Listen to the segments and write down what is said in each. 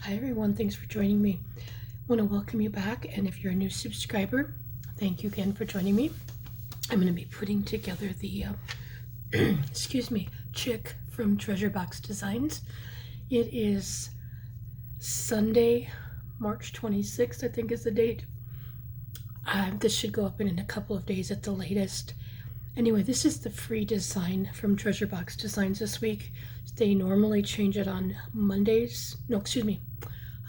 Hi everyone, thanks for joining me. I want to welcome you back, and if you're a new subscriber, thank you again for joining me. I'm going to be putting together the excuse me, chick from Treasure Box Designs. It is Sunday, March 26th, I think is the date. This should go up in a couple of days at the latest. Anyway, this is the free design from Treasure Box Designs this week. They normally change it on Mondays. No, excuse me.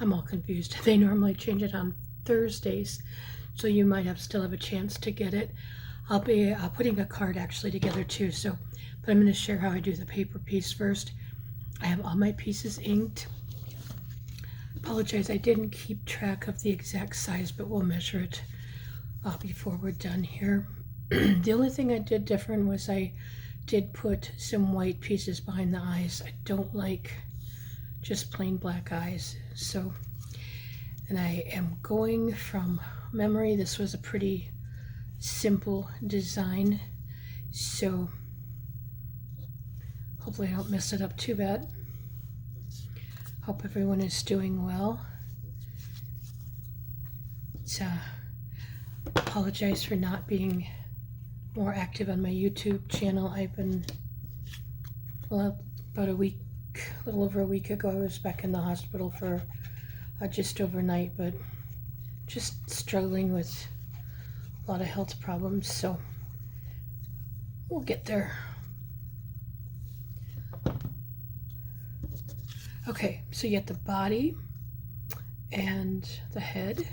I'm all confused. They normally change it on Thursdays, so you might still have a chance to get it. I'll be putting a card actually together too. But I'm going to share how I do the paper piece first. I have all my pieces inked. Apologize, I didn't keep track of the exact size, but we'll measure it before we're done here. The only thing I did different was I did put some white pieces behind the eyes. I don't like just plain black eyes. And I am going from memory. This was a pretty simple design, so hopefully I don't mess it up too bad. Hope everyone is doing well. Apologize for not being more active on my YouTube channel. I've been, well, about a little over a week ago, I was back in the hospital for just overnight, but just struggling with a lot of health problems, so we'll get there. Okay, so you get the body and the head.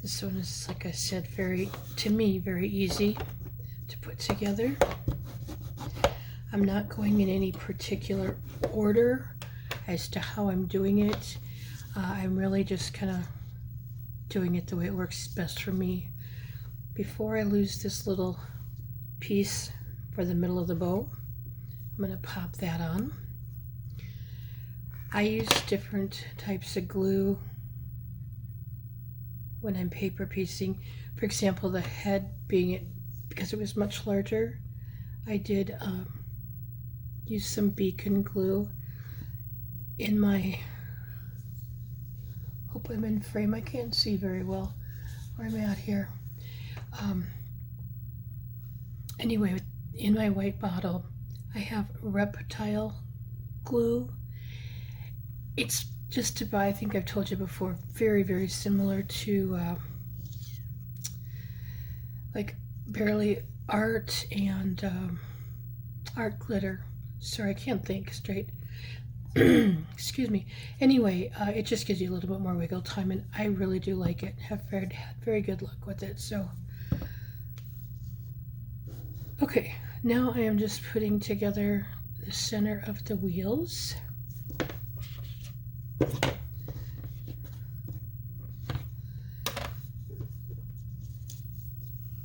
This one is, like I said, to me, very easy to put together. I'm not going in any particular order as to how I'm doing it. I'm really just kind of doing it the way it works best for me. Before I lose this little piece for the middle of the bow, I'm going to pop that on. I use different types of glue when I'm paper piecing. For example, the head because it was much larger, I did use some beacon glue in my, hope I'm in frame, I can't see very well where I'm at here. Anyway, in my white bottle I have Reptile Glue. It's just to buy, I think I've told you before, very, very similar to like Barely Art and Art Glitter. Sorry, I can't think straight. Excuse me. Anyway, it just gives you a little bit more wiggle time, and I really do like it. Have had very good luck with it. So, okay, now I am just putting together the center of the wheels.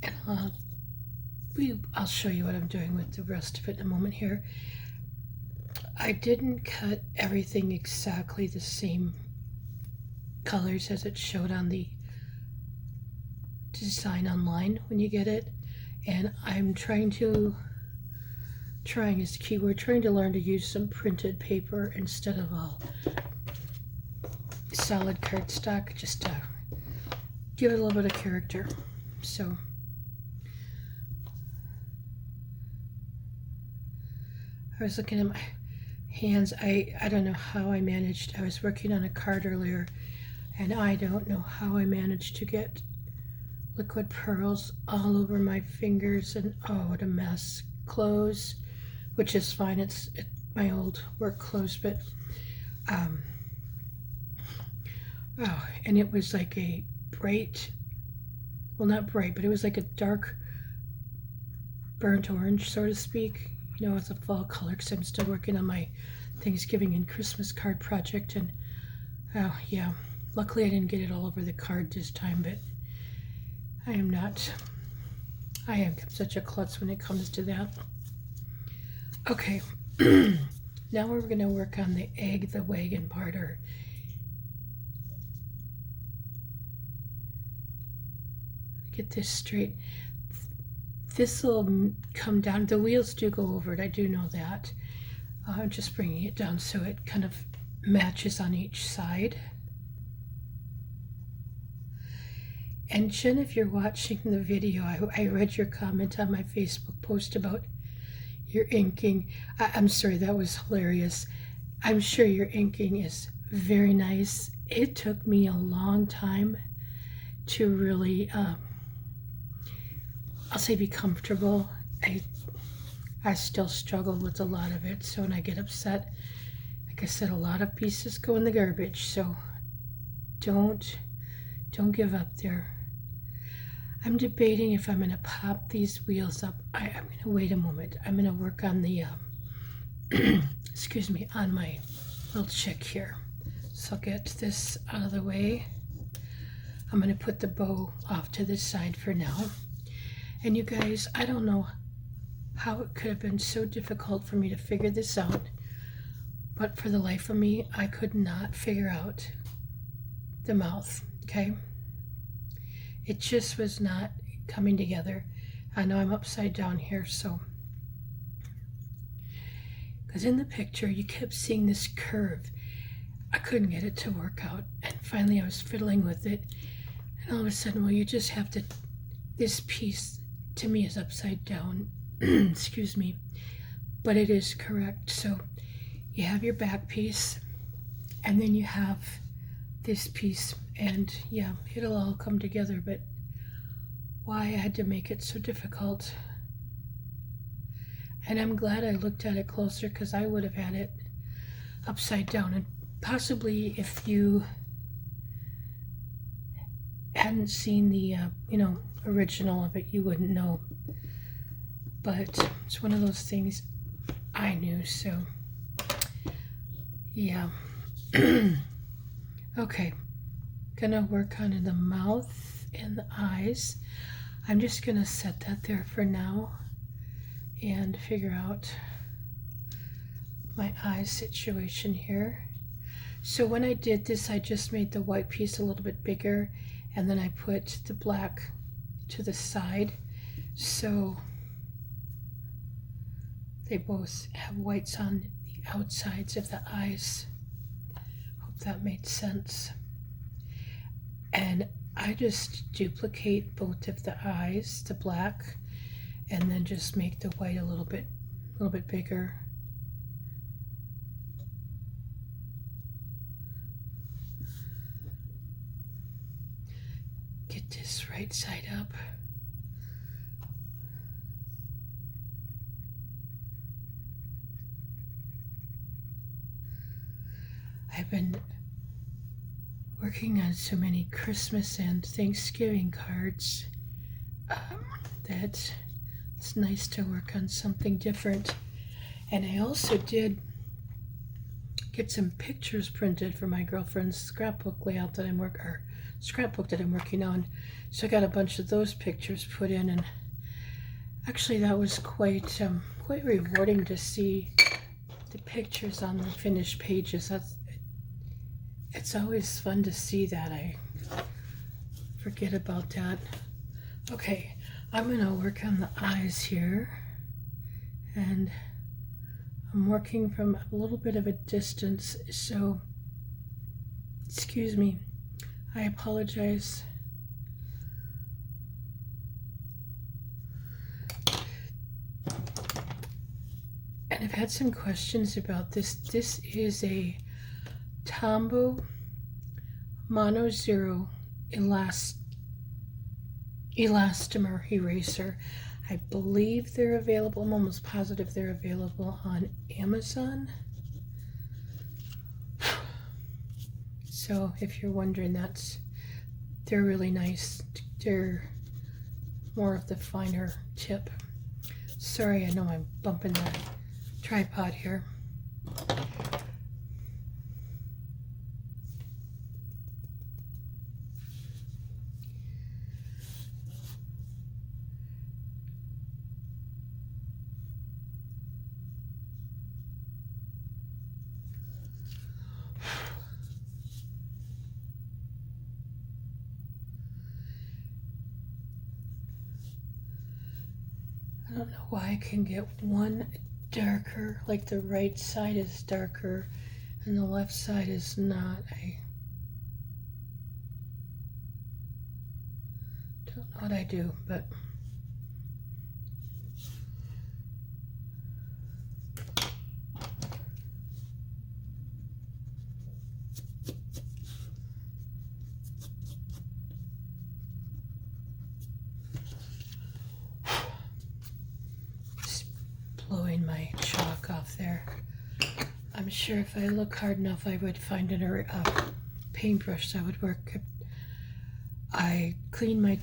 And I'll show you what I'm doing with the rest of it in a moment here. I didn't cut everything exactly the same colors as it showed on the design online when you get it. And I'm trying is the key word, trying to learn to use some printed paper instead of all solid cardstock, just to give it a little bit of character. So I was looking at my hands. I don't know how I managed. I was working on a card earlier, and I don't know how I managed to get liquid pearls all over my fingers, and oh, what a mess. Clothes, which is fine. It's my old work clothes, but oh, and it was like a bright, well, not bright, but it was like a dark burnt orange, so to speak. You know, it's a fall color because I'm still working on my Thanksgiving and Christmas card project. And oh yeah, luckily I didn't get it all over the card this time, but I am such a klutz when it comes to that. Okay, now we're going to work on the egg, the wagon part, or get this straight. This will come down. The wheels do go over it. I do know that. I'm just bringing it down so it kind of matches on each side. And Jen, if you're watching the video, I read your comment on my Facebook post about your inking. I'm sorry, that was hilarious. I'm sure your inking is very nice. It took me a long time to really, I'll say, be comfortable. I still struggle with a lot of it, so when I get upset, like I said, a lot of pieces go in the garbage, so don't give up there. I'm debating if I'm going to pop these wheels up. I'm going to wait a moment. I'm going to work on the, excuse me, on my little chick here. So I'll get this out of the way. I'm going to put the bow off to the side for now. And you guys, I don't know how it could have been so difficult for me to figure this out, but for the life of me, I could not figure out the mouth, okay? It just was not coming together. I know I'm upside down here, so. Because in the picture, you kept seeing this curve. I couldn't get it to work out. And finally, I was fiddling with it. And all of a sudden, well, you just have to, this piece to me is upside down. Excuse me. But it is correct. So you have your back piece, and then you have this piece, and yeah, it'll all come together, but why I had to make it so difficult. And I'm glad I looked at it closer, because I would have had it upside down, and possibly if you hadn't seen the original of it, you wouldn't know. But it's one of those things I knew, so yeah. Okay, gonna work on the mouth and the eyes. I'm just gonna set that there for now and figure out my eye situation here. So when I did this, I just made the white piece a little bit bigger, and then I put the black to the side, so they both have whites on the outsides of the eyes. Hope that made sense. And I just duplicate both of the eyes, the black, and then just make the white a little bit bigger. Get this right side up. I've been working on so many Christmas and Thanksgiving cards that it's nice to work on something different. And I also did get some pictures printed for my girlfriend's scrapbook layout that scrapbook that I'm working on. So I got a bunch of those pictures put in, and actually that was quite rewarding to see the pictures on the finished pages. It's always fun to see that. I forget about that. Okay, I'm gonna work on the eyes here, and I'm working from a little bit of a distance, so excuse me, I apologize. And I've had some questions about this. This is a Tombow Mono Zero elastomer eraser. I believe they're available. I'm almost positive they're available on Amazon. So if you're wondering, they're really nice. They're more of the finer tip. Sorry, I know I'm bumping the tripod here. I don't know why I can get one darker, like the right side is darker and the left side is not. I don't know what I do, but just blowing my chalk off there. I'm sure if I look hard enough, I would find a paintbrush that would work. I cleaned my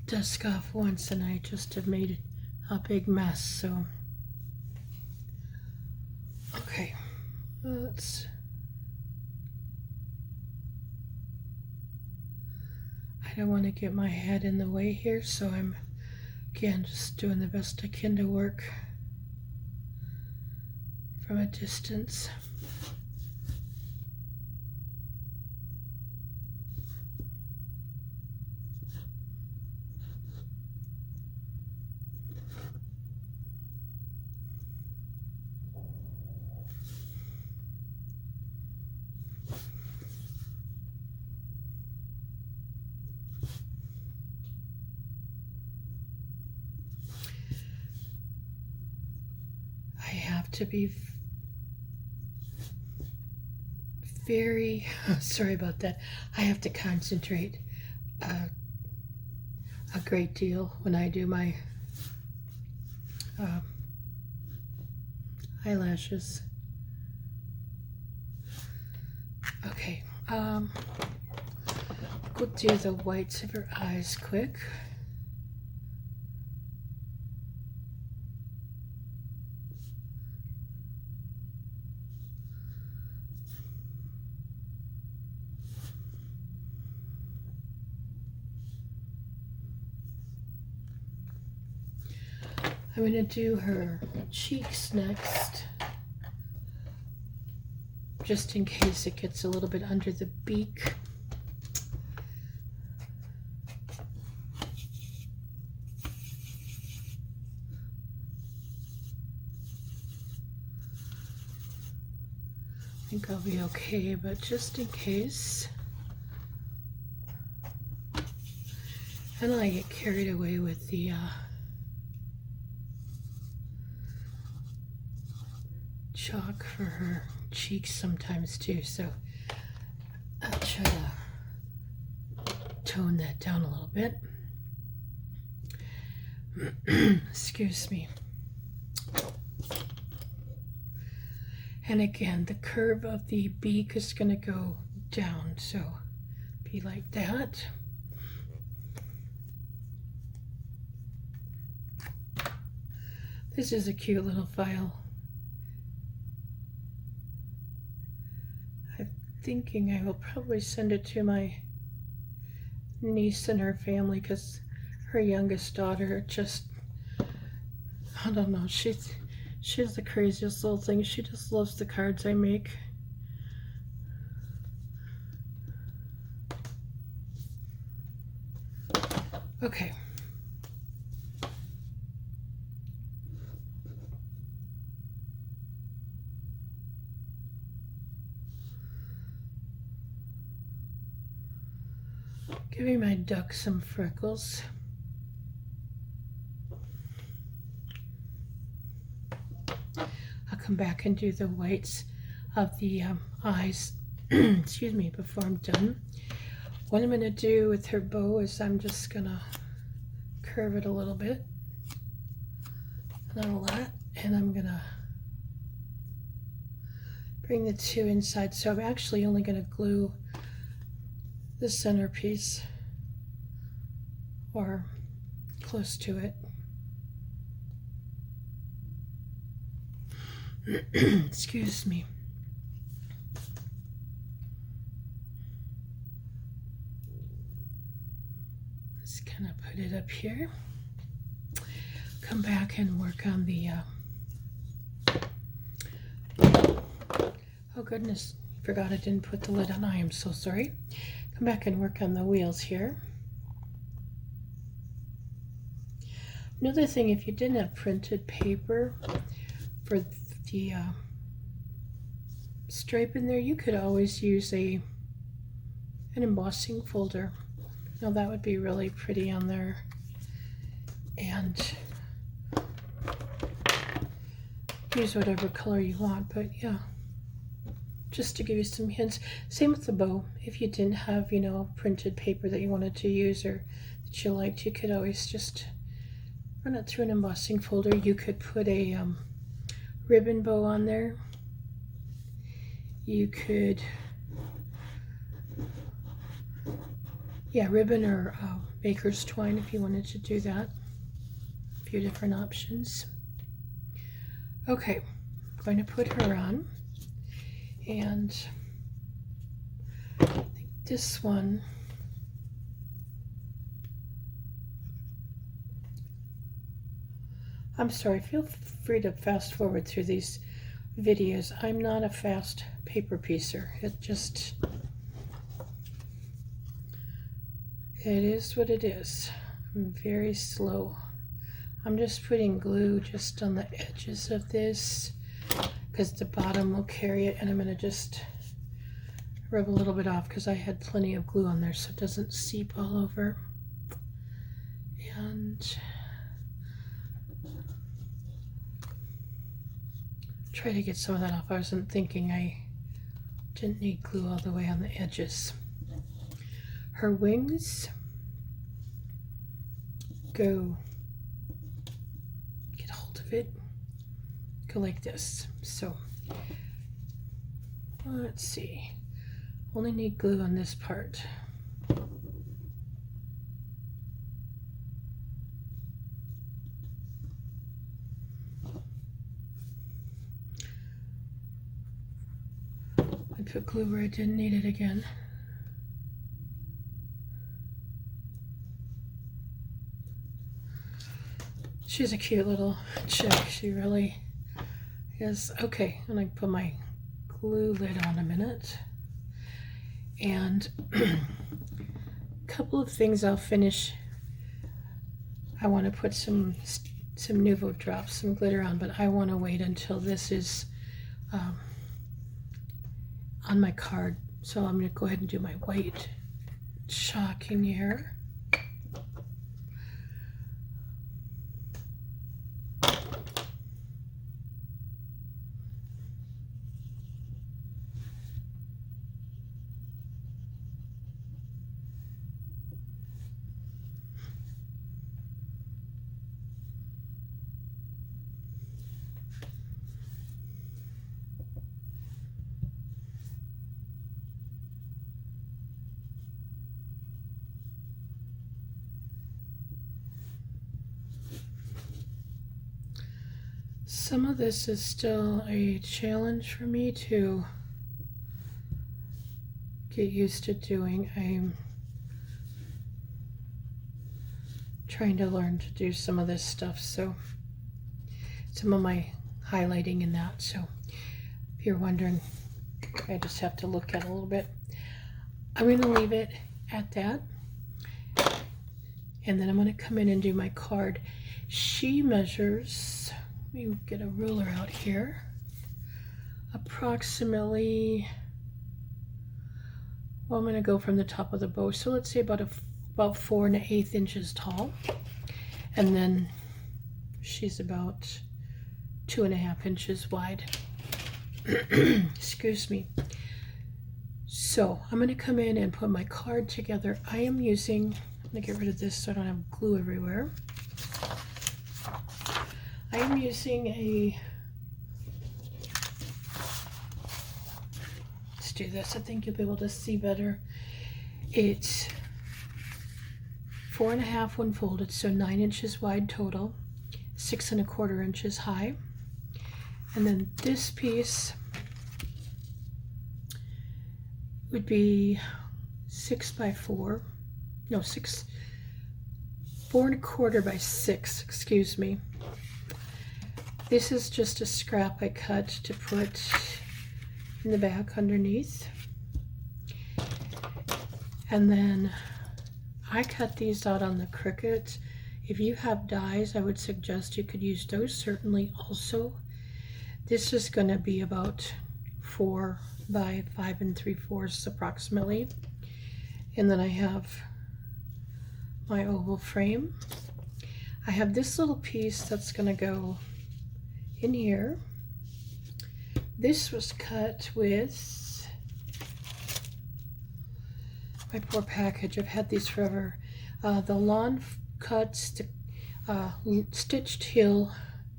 desk off once and I just have made a big mess, so okay, I don't want to get my head in the way here, so I'm again just doing the best I can to work from a distance. I have to be very sorry about that. I have to concentrate a great deal when I do my eyelashes. Okay, we'll do the whites of her eyes quick. I'm going to do her cheeks next, just in case it gets a little bit under the beak. I think I'll be okay, but just in case. I don't like get carried away with the chalk for her cheeks sometimes too, so I'll try to tone that down a little bit. Excuse me. And again, the curve of the beak is going to go down, so be like that. This is a cute little file. I'm thinking I will probably send it to my niece and her family, because her youngest daughter just, I don't know, she's the craziest little thing. She just loves the cards I make. Okay. Giving my duck some freckles. I'll come back and do the whites of the eyes, excuse me, before I'm done. What I'm going to do with her bow is I'm just going to curve it a little bit, not a lot, and I'm going to bring the two inside. So I'm actually only going to glue the centerpiece or close to it. Excuse me. Just kind of put it up here. Come back and work on the oh goodness, forgot I didn't put the lid on. I am so sorry. Come back and work on the wheels here. Another thing, if you didn't have printed paper for the stripe in there, you could always use an embossing folder. Now that would be really pretty on there. And use whatever color you want, but yeah, just to give you some hints. Same with the bow. If you didn't have, you know, printed paper that you wanted to use or that you liked, you could always just run it through an embossing folder. You could put a ribbon bow on there. You could, yeah, ribbon or baker's twine if you wanted to do that. A few different options. Okay, I'm going to put her on, and I think this one, I'm sorry, feel free to fast forward through these videos. I'm not a fast paper piecer. It is what it is. I'm very slow. I'm just putting glue just on the edges of this because the bottom will carry it, and I'm going to just rub a little bit off because I had plenty of glue on there so it doesn't seep all over. And try to get some of that off. I wasn't thinking I didn't need glue all the way on the edges. Her wings go, get a hold of it, go like this. So let's see, only need glue on this part. I put glue where I didn't need it again. She's a cute little chick. She really is. Okay, I'm going to put my glue lid on a minute. And a couple of things I'll finish. I want to put some Nuvo drops, some glitter on, but I want to wait until this is on my card. So I'm going to go ahead and do my white chalking here. Some of this is still a challenge for me to get used to doing. I'm trying to learn to do some of this stuff, so some of my highlighting in that. So if you're wondering, I just have to look at it a little bit. I'm going to leave it at that, and then I'm going to come in and do my card. She measures, let me get a ruler out here, approximately, well, I'm going to go from the top of the bow, so let's say about 4 1/8 inches tall, and then she's about 2.5 inches wide. Excuse me. So I'm going to come in and put my card together. I am using, I'm going to get rid of this so I don't have glue everywhere. I am using a, let's do this, I think you'll be able to see better. It's 4 1/2 when folded, so 9 inches wide total, 6 1/4 inches high. And then this piece would be 6 by 4, no, 4 1/4 by 6, excuse me. This is just a scrap I cut to put in the back underneath. And then I cut these out on the Cricut. If you have dies, I would suggest you could use those certainly also. This is going to be about 4 by 5 3/4 approximately. And then I have my oval frame. I have this little piece that's going to go in here. This was cut with my poor package. I've had these forever. The Lawn Cuts Stitched Hill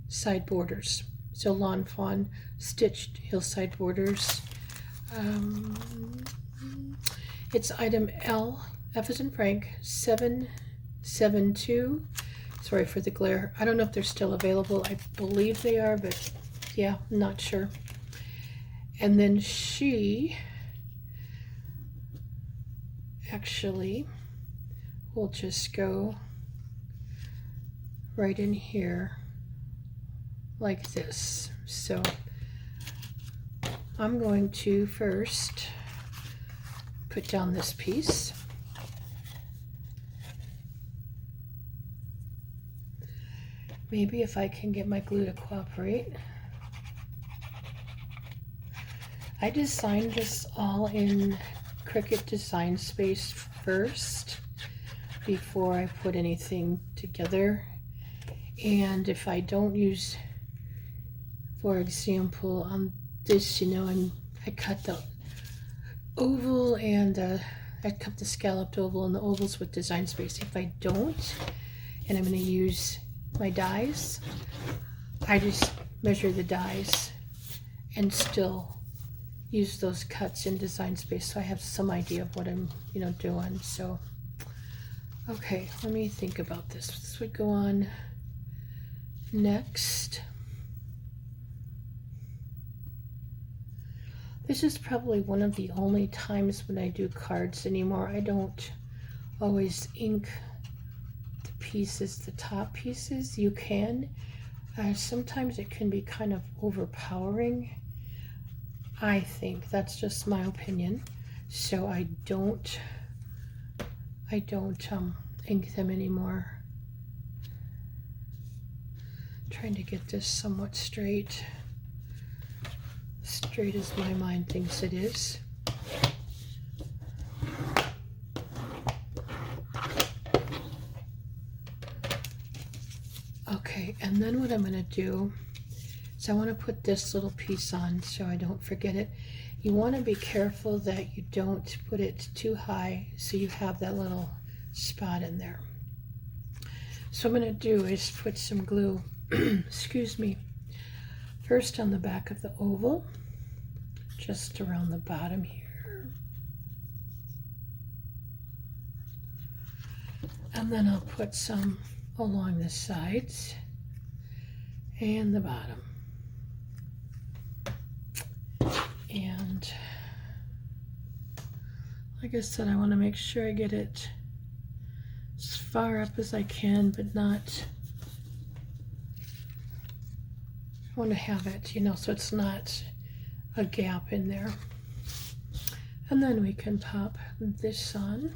Side Borders. So Lawn Fawn Stitched Hillside Borders. It's item L, F as in Frank, 772. Sorry for the glare. I don't know if they're still available. I believe they are, but yeah, I'm not sure. And then she actually will just go right in here like this. So I'm going to first put down this piece. Maybe if I can get my glue to cooperate. I designed this all in Cricut Design Space first before I put anything together. And if I don't use, for example, on this, you know, I cut the oval and I cut the scalloped oval and the ovals with Design Space. If I don't, and I'm going to use my dies, I just measure the dies and still use those cuts in Design Space, so I have some idea of what I'm, you know, doing. So okay, let me think about this. This would go on next. This is probably one of the only times when I do cards anymore. I don't always ink the pieces, the top pieces. You can. Sometimes it can be kind of overpowering. I think that's just my opinion. So I don't ink them anymore. Trying to get this somewhat straight. Straight as my mind thinks it is. Okay, and then what I'm going to do is I want to put this little piece on so I don't forget it. You want to be careful that you don't put it too high so you have that little spot in there. So what I'm going to do is put some glue, excuse me, first on the back of the oval, just around the bottom here. And then I'll put some along the sides and the bottom. And like I said, I want to make sure I get it as far up as I can, but not, I want to have it, you know, so it's not a gap in there. And then we can pop this on.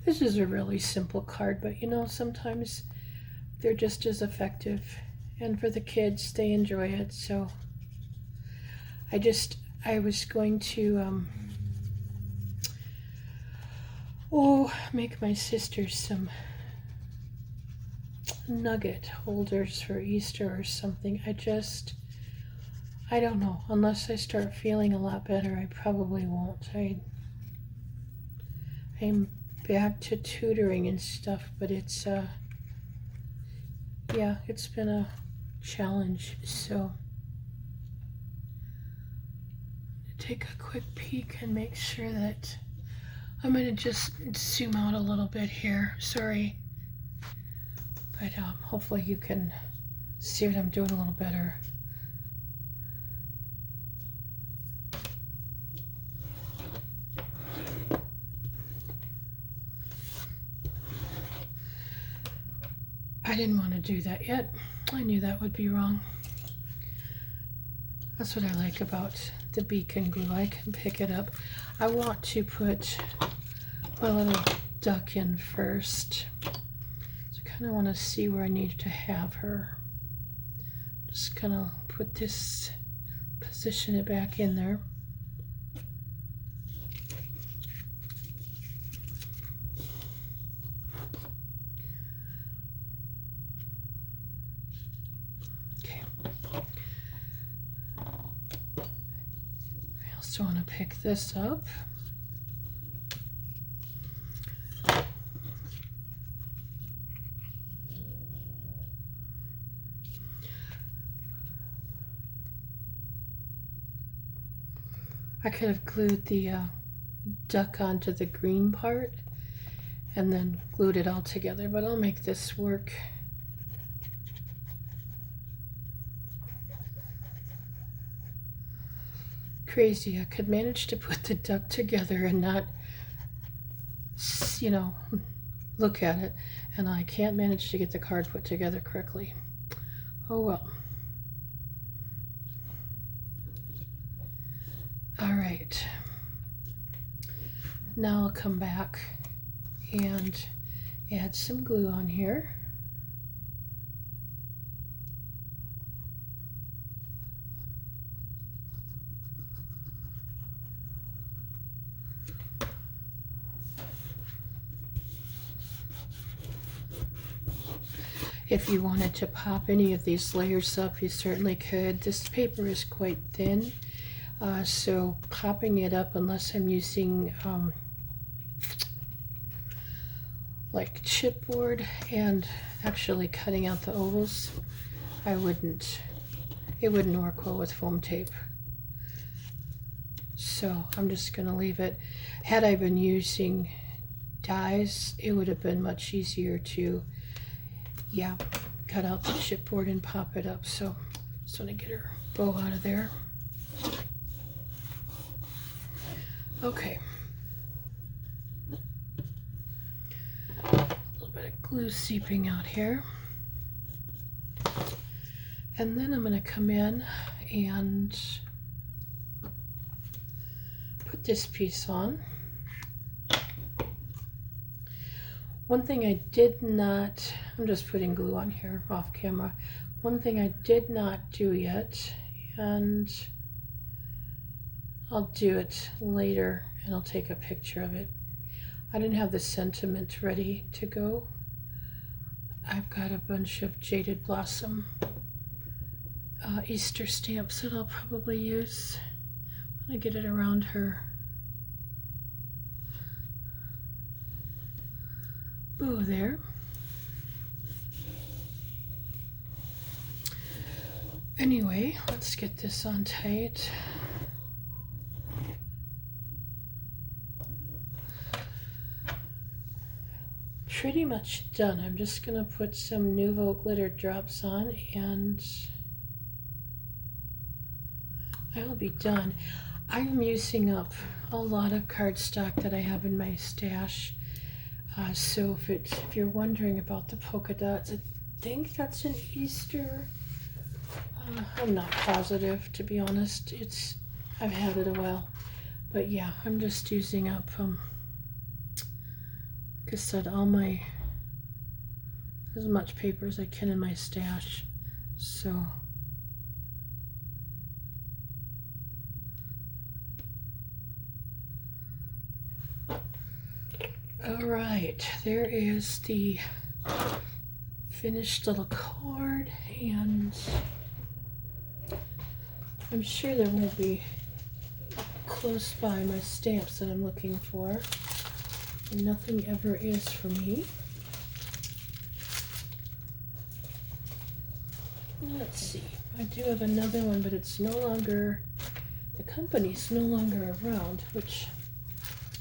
This is a really simple card, but you know, sometimes they're just as effective, and for the kids, they enjoy it. So I was going to make my sister some nugget holders for Easter or something. I don't know, unless I start feeling a lot better, I probably won't. I'm back to tutoring and stuff, but it's yeah, it's been a challenge. So take a quick peek and make sure that I'm going to just zoom out a little bit here. Sorry, but hopefully you can see what I'm doing a little better. I didn't want to do that yet. I knew that would be wrong. That's what I like about the beacon glue. I can pick it up. I want to put my little duck in first. So I kind of want to see where I need to have her. Just kind of put this, position it back in there. Okay. I also want to pick this up. I could have glued the duck onto the green part and then glued it all together, but I'll make this work. Crazy, I could manage to put the duck together and not, you know, look at it, and I can't manage to get the card put together correctly. Oh well. All right, now I'll come back and add some glue on here. If you wanted to pop any of these layers up, you certainly could. This paper is quite thin. So popping it up, unless I'm using like chipboard and actually cutting out the ovals, it wouldn't work well with foam tape. So I'm just gonna leave it. Had I been using dies, it would have been much easier to, yeah, cut out the chipboard and pop it up. So just want to get her bow out of there. Okay. A little bit of glue seeping out here. And then I'm going to come in and put this piece on. One thing I did not, I'm just putting glue on here off camera. One thing I did not do yet, and I'll do it later and I'll take a picture of it. I didn't have the sentiment ready to go. I've got a bunch of Jaded Blossom Easter stamps that I'll probably use. I'm gonna get it around her bow there. Anyway, let's get this on tight. Pretty much done. I'm just gonna put some Nouveau glitter drops on and I will be done. I'm using up a lot of cardstock that I have in my stash. So if you're wondering about the polka dots, I think that's an Easter. I'm not positive, to be honest. I've had it a while, but yeah, I'm just using up like I said, as much paper as I can in my stash. So all right, there is the finished little card, and I'm sure there will be close by my stamps that I'm looking for, and nothing ever is for me. Let's see, I do have another one, but it's no longer, the company's no longer around, which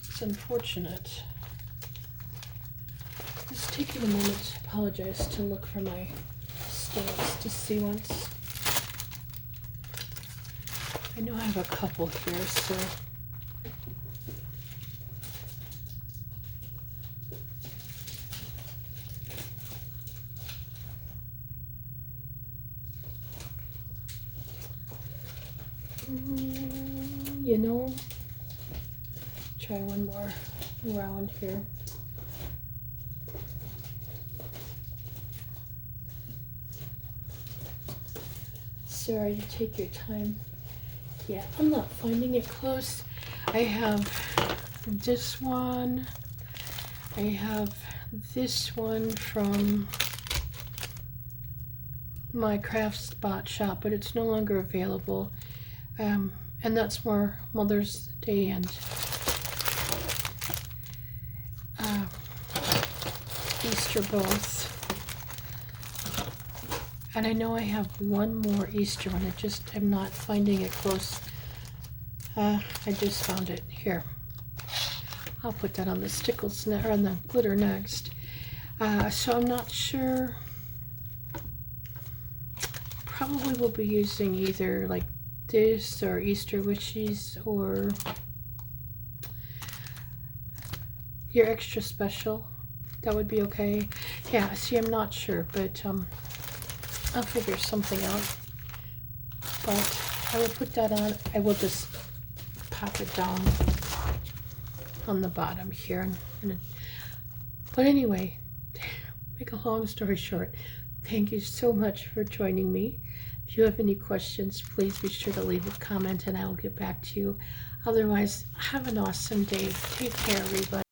is unfortunate. Just taking a moment to apologize to look for my stamps to see once. I know I have a couple here, so you know, try one more round here. sorry to take your time. Yeah, I'm not finding it close. I have this one. I have this one from my craft spot shop, but it's no longer available. And that's more Mother's Day and Easter both. And I know I have one more Easter one. I'm not finding it close. I just found it here. I'll put that on the stickles or on the glitter next. So I'm not sure. Probably will be using either like this or Easter Wishes or your extra special. That would be okay. Yeah, see, I'm not sure, but I'll figure something out. But I will put that on. I will just pop it down on the bottom here. But anyway, make a long story short, thank you so much for joining me. If you have any questions, please be sure to leave a comment and I will get back to you. Otherwise, have an awesome day. Take care, everybody.